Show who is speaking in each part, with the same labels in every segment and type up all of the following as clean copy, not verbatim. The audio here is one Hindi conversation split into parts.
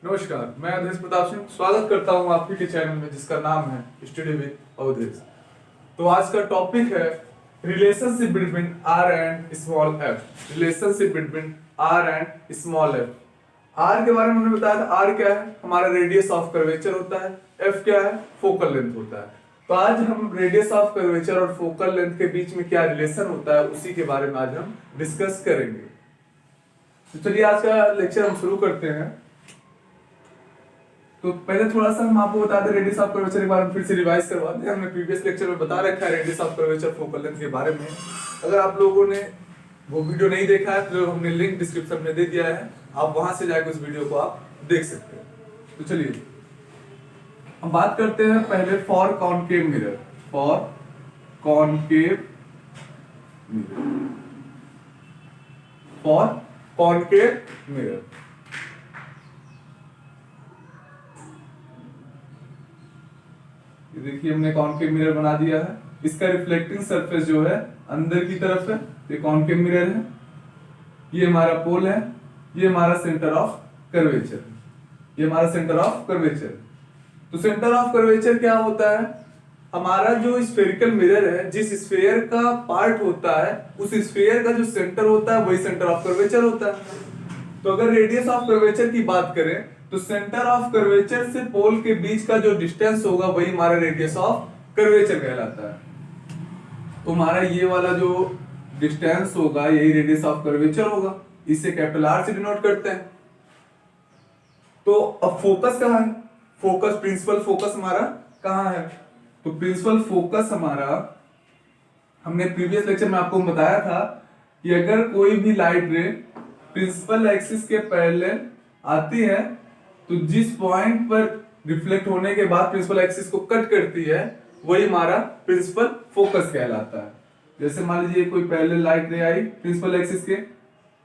Speaker 1: नमस्कार, मैं अवधेश प्रताप सिंह स्वागत करता हूं आपके के चैनल में जिसका नाम है स्टडी विद अवधेश। तो आज का टॉपिक है relationship between R and small F. Relationship between R and small F. R के बारे में हमने बताया था। आर क्या है? हमारा रेडियस ऑफ कर्वेचर होता है। एफ क्या है? फोकल लेंथ होता है। तो आज हम रेडियस ऑफ कर्वेचर और फोकल लेंथ के बीच में क्या रिलेशन होता है उसी के बारे में आज हम डिस्कस करेंगे। तो चलिए आज का लेक्चर हम शुरू करते हैं। तो पहले थोड़ा सा हम आपको बता दें रेडियस ऑफ कर्वेचर के बारे में, फिर से रिवाइज करवा दें। हमने प्रीवियस लेक्चर में बता रखा है radius of curvature focal length के बारे में। अगर आप लोगों ने वो वीडियो नहीं देखा है तो हमने लिंक डिस्क्रिप्शन में दे दिया है, आप वहां से जाकर उस वीडियो को आप देख सकते हैं। तो चलिए हम बात करते हैं पहले for concave mirror. For concave mirror, for concave mirror. देखिए हमने कॉनकेव मिरर बना दिया है। इसका रिफ्लेक्टिंग सरफेस जो है अंदर की तरफ है, ये कॉनकेव मिरर है। ये हमारा पोल है, ये हमारा सेंटर ऑफ कर्वेचर है। ये हमारा सेंटर ऑफ कर्वेचर। तो सेंटर ऑफ कर्वेचर क्या होता है? हमारा जो स्फेरिकल मिरर है, जिस स्फीयर का पार्ट होता है उस स्फीयर का जो सेंटर होता है वही सेंटर ऑफ कर्वेचर होता है। तो अगर रेडियस ऑफ कर्वेचर की बात करें तो सेंटर ऑफ कर्वेचर से पोल के बीच का जो डिस्टेंस होगा वही हमारा रेडियस ऑफ कर्वेचर कहलाता है। तो हमारा ये वाला जो डिस्टेंस होगा यही रेडियस ऑफ कर्वेचर होगा। इसे कैपिटल आर से डिनोट करते हैं। तो अब फोकस कहाँ है? फोकस, प्रिंसिपल फोकस हमारा कहाँ है? तो प्रिंसिपल फोकस हमारा, हमने प्रीवियस लेक्चर में आपको बताया था कि अगर कोई भी लाइट रे प्रिंसिपल एक्सिस के पैरेलल आती है तो जिस पॉइंट पर रिफ्लेक्ट होने के बाद प्रिंसिपल एक्सिस को कट करती है वही हमारा प्रिंसिपल फोकस कहलाता है। जैसे मान लीजिए कोई पैरेलल लाइट रे आई प्रिंसिपल एक्सिस के,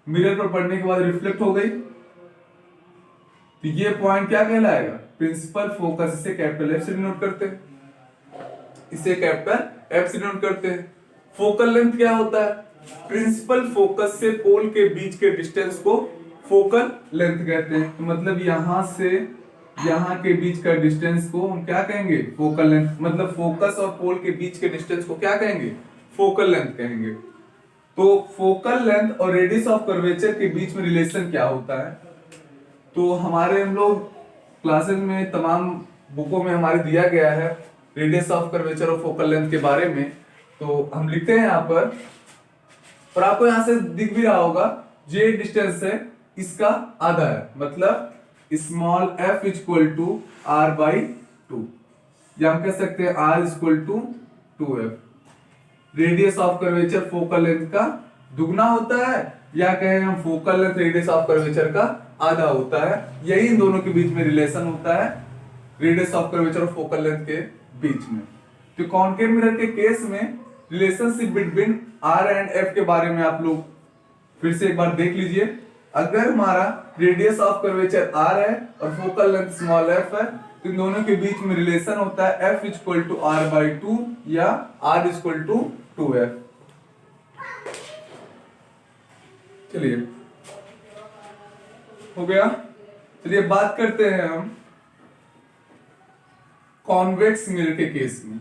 Speaker 1: मिरर पर पड़ने के बाद रिफ्लेक्ट हो गई, तो ये पॉइंट क्या कहलाएगा? Principal focus. इसे कैपिटल एफ से डिनोट करते हैं। इसे कैपिटल एफ से डिनोट करते हैं। फोकल लेंथ क्या होता है? प्रिंसिपल फोकस से पोल के बीच के डिस्टेंस को फोकल लेंथ कहते हैं। तो मतलब यहां से यहां के बीच का डिस्टेंस को हम क्या कहेंगे? Focal length. मतलब फोकस और पोल के बीच के डिस्टेंस को क्या कहेंगे? फोकल लेंथ कहेंगे। तो फोकल लेंथ और रेडियस ऑफ कर्वेचर के बीच में रिलेशन क्या होता है? तो हमारे हम लोग क्लासेस में तमाम बुकों में हमारे दिया गया है रेडियस ऑफ कर्वेचर और फोकल लेंथ के बारे में। तो हम लिखते हैं यहाँ पर, और आपको यहां से दिख भी रहा होगा जे डिस्टेंस है इसका आधा है, मतलब small f equal to R by 2, या हम कह सकते हैं r equal to 2f। Radius of curvature focal length का दुगना होता है, या कहें हम focal length radius of curvature का आधा होता है। यही इन दोनों के बीच में रिलेशन होता है, रेडियस ऑफ कर्वेचर और फोकल लेंथ के बीच में। तो कॉनकेव मिरर के केस में relationship between R and F के बारे में आप लोग फिर से एक बार देख लीजिए। अगर हमारा रेडियस ऑफ कर्वेचर आर है और फोकल लेंथ स्मॉल एफ है तो इन दोनों के बीच में रिलेशन होता है F equal to R by 2 या आर इक्वल टू 2f। चलिए हो गया। चलिए बात करते हैं हम कॉन्वेक्स मिरर के केस में।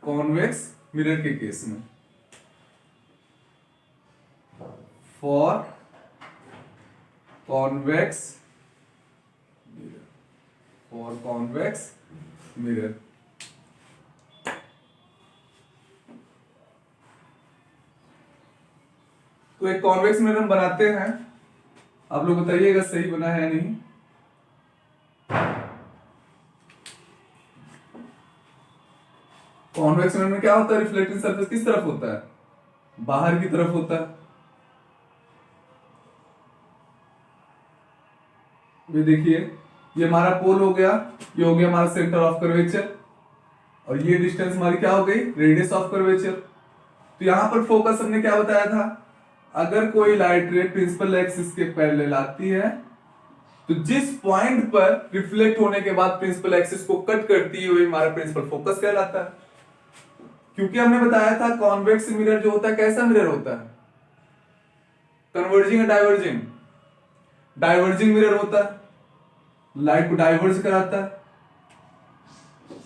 Speaker 1: कॉन्वेक्स मिरर के केस में for convex mirror, for convex mirror. तो एक कॉन्वेक्स मिरर हम बनाते हैं, आप लोग बताइएगा सही बना है या नहीं। कॉन्वेक्स मिरर में क्या होता है? रिफ्लेक्टिंग सरफेस किस तरफ होता है? बाहर की तरफ होता है। ये देखिए, ये हमारा पोल हो गया, ये हो गया हमारा सेंटर ऑफ कर्वेचर, और ये डिस्टेंस हमारी क्या हो गई? Radius of curvature. तो यहां पर फोकस हमने क्या बताया था? अगर कोई लाइट रे प्रिंसिपल एक्सिस के पैरेलल आती है तो जिस पॉइंट पर रिफ्लेक्ट होने के बाद प्रिंसिपल एक्सिस को कट करती है वही हमारा प्रिंसिपल फोकस कहलाता है। क्योंकि हमने बताया था कॉन्वेक्स मिरर जो होता है कैसा मिरर होता है? कन्वर्जिंग या डाइवर्जिंग? डाइवर्जिंग मिरर होता है। लाइट को डाइवर्ज कराता है।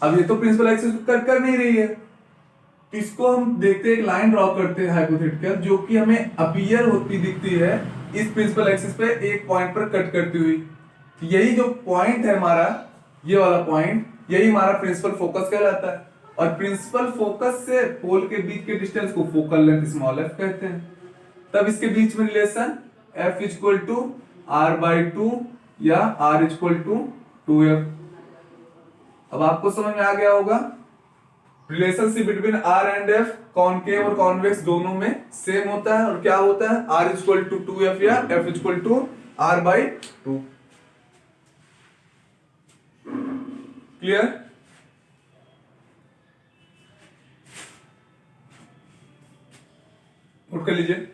Speaker 1: अब ये तो प्रिंसिपल एक्सिस को कट कर नहीं रही है, तो इसको हम देखते हैं, एक लाइन ड्रॉ करते हैं हाइपोथेटिकल, जो कि हमें अपीयर होती दिखती है इस प्रिंसिपल एक्सिस पे एक पॉइंट पर कट करती हुई। तो यही जो पॉइंट है हमारा, ये वाला पॉइंट, यही हमारा प्रिंसिपल फोकस कहलाता है। और प्रिंसिपल फोकस से पोल के बीच के डिस्टेंस को फोकल लेंथ स्मॉल एफ कहते हैं। तब इसके बीच में relation F equal to R/2 या R इक्वल टू 2F। अब आपको समझ में आ गया होगा relationship between R and F concave और कॉन्वेक्स दोनों में सेम होता है। और क्या होता है, R इक्वल टू 2F या F equal to R/2। Clear? Note कर लीजिए।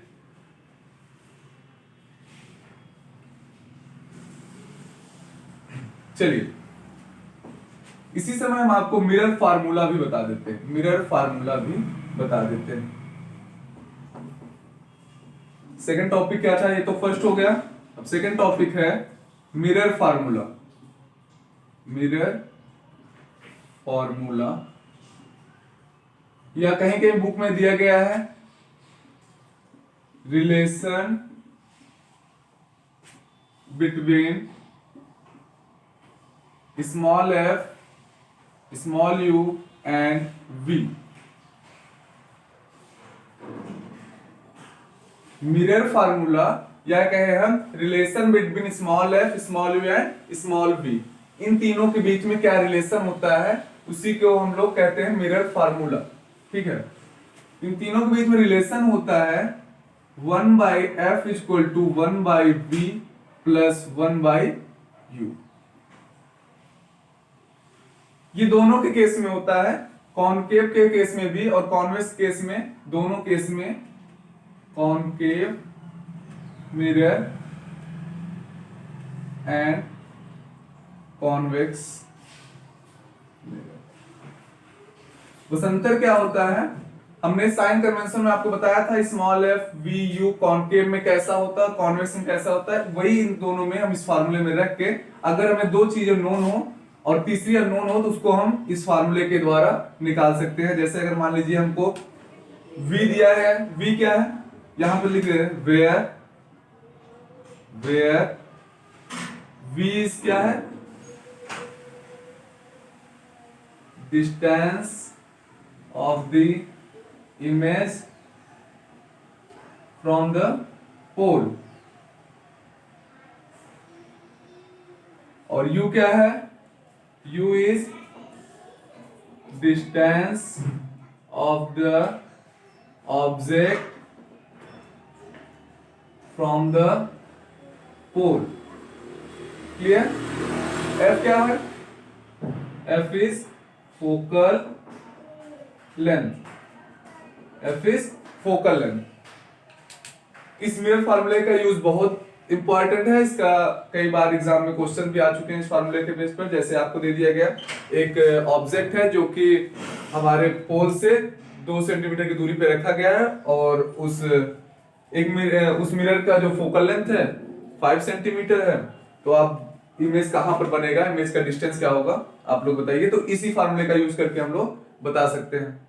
Speaker 1: चलिए, इसी समय हम आपको मिरर फार्मूला भी बता देते हैं, मिरर फार्मूला भी बता देते हैं। सेकंड टॉपिक क्या था, ये तो फर्स्ट हो गया। अब सेकंड टॉपिक है मिरर फार्मूला। मिरर फार्मूला या कहीं कहीं बुक में दिया गया है relation between small f, small u and v। Mirror formula या कहे हम relation between small f, small u and small v, इन तीनों के बीच में क्या रिलेशन होता है उसी को हम लोग कहते हैं मिरर फार्मूला। ठीक है, इन तीनों के बीच में रिलेशन होता है 1/f equal to 1/v plus 1/u। ये दोनों के केस में होता है, कॉनकेव के केस में भी और कॉन्वेक्स केस में, दोनों केस में concave mirror and convex mirror. बस अंतर क्या होता है, हमने साइन कन्वेंशन में आपको बताया था small f v u concave में कैसा होता है, कॉन्वेक्स में कैसा होता है, वही इन दोनों में हम इस फार्मूले में रख के, अगर हमें दो चीजें नोन हो और तीसरी अननोन हो तो उसको हम इस फार्मूले के द्वारा निकाल सकते हैं। जैसे अगर मान लीजिए हमको v दिया है, v क्या है, यहां पर लिख रहे हैं वेयर v इज क्या है, distance of the image from the pole, और u क्या है, u is distance of the object from the pole। Clear? f क्या है, f is focal length, f is focal length। इस मिरर फार्मूले का यूज बहुत इंपॉर्टेंट है, इसका कई बार एग्जाम में क्वेश्चन भी आ चुके हैं इस फार्मूले के बेस पर। जैसे आपको दे दिया गया एक ऑब्जेक्ट है जो कि हमारे पोल से 2 सेंटीमीटर की दूरी पे रखा गया है और उस मिरर का जो फोकल लेंथ है 5 सेंटीमीटर है, तो आप इमेज कहां पर बनेगा, इमेज का डिस्टेंस क्या होगा आप लोग बताइए। तो इसी फार्मूले का यूज करके हम लोग बता सकते हैं।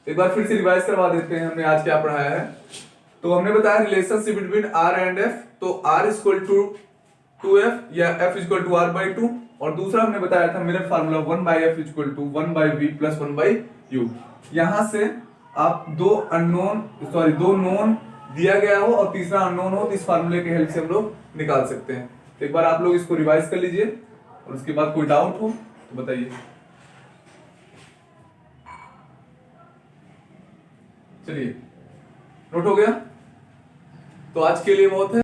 Speaker 1: एक बार फिर से रिवाइज करवा देते हैं हमने आज क्या पढ़ाया है। तो हमने बताया relationship between R and F, तो R इक्वल टू 2F या F इक्वल टू R/2, और दूसरा हमने बताया था mirror formula 1/F equal to 1/V plus 1/U। यहां से आप दो नोन दिया गया हो और तीसरा अननोन हो तो इस फार्मूले के हेल्प से हम लोग निकाल सकते हैं। तो एक बार आप लोग इसको रिवाइज कर लीजिए और उसके बाद कोई डाउट हो तो बताइए। चलिए, नोट हो गया? तो आज के लिए बहुत है।